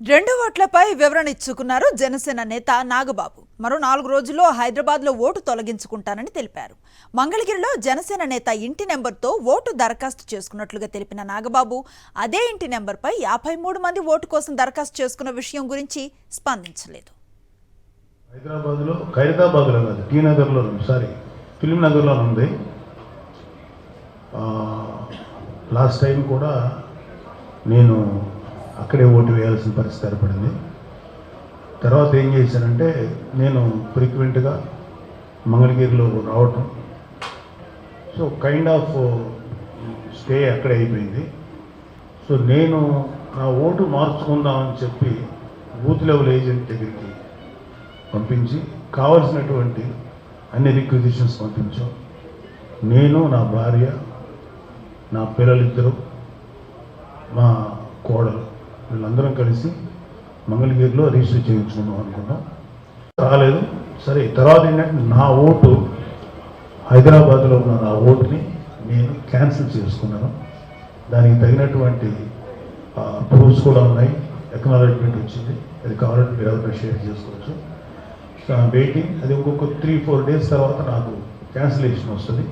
రెండు ఓట్లపై వివరణ ఇచ్చుకున్నారు జనసేన నేత నాగబాబు. మరో 4 రోజుల్లో హైదరాబాద్లో ఓటు తొలగించుకుంటానని తెలిపారు. మంగళగిరిలో జనసేన నేత ఇంటి నెంబర్తో ఓటు దరఖాస్తు చేసుకున్నట్లుగా తెలిపిన నాగబాబు అదే ఇంటి నెంబర్పై 53 మంది ఓటు కోసం దరఖాస్తు చేసుకున్న విషయం గురించి స్పందించలేదు. హైదరాబాద్లో ఖైరతాబాద్లో కాదు, టీ నగర్లో ఫిలిం నగర్లో ఉంది. లాస్ట్ టైం కూడా నేను అక్కడే ఓటు వేయాల్సిన పరిస్థితి ఏర్పడింది. తర్వాత ఏం చేశానంటే నేను ఫ్రీక్వెంట్గా మంగళగిరిలో రావటం, సో కైండ్ ఆఫ్ స్టే అక్కడే అయిపోయింది. సో నేను నా ఓటు మార్చుకుందామని చెప్పి బూత్ లెవెల్ ఏజెంట్ దగ్గరికి పంపించి కావాల్సినటువంటి అన్ని రిక్విజిషన్స్ పంపించాం. నేను, నా భార్య, నా పిల్లలిద్దరూ, మా కోడలు, వీళ్ళందరం కలిసి మంగళగిరిలో రిజిస్టర్ చేయించుకుందాం అనుకున్నాం. రాలేదు. సరే, తర్వాత ఏంటంటే నా ఓటు హైదరాబాద్లో ఉన్న నా ఓటుని నేను క్యాన్సిల్ చేసుకున్నాను. దానికి తగినటువంటి ప్రూఫ్స్ కూడా ఉన్నాయి, ఎక్నాలజ్మెంట్ వచ్చింది. అది కావాలంటే మీరు ఎవరైనా షేర్ చేసుకోవచ్చు. వెయిటింగ్. అది ఇంకొక 3-4 డేస్ తర్వాత నాకు క్యాన్సిలేషన్ వస్తుంది.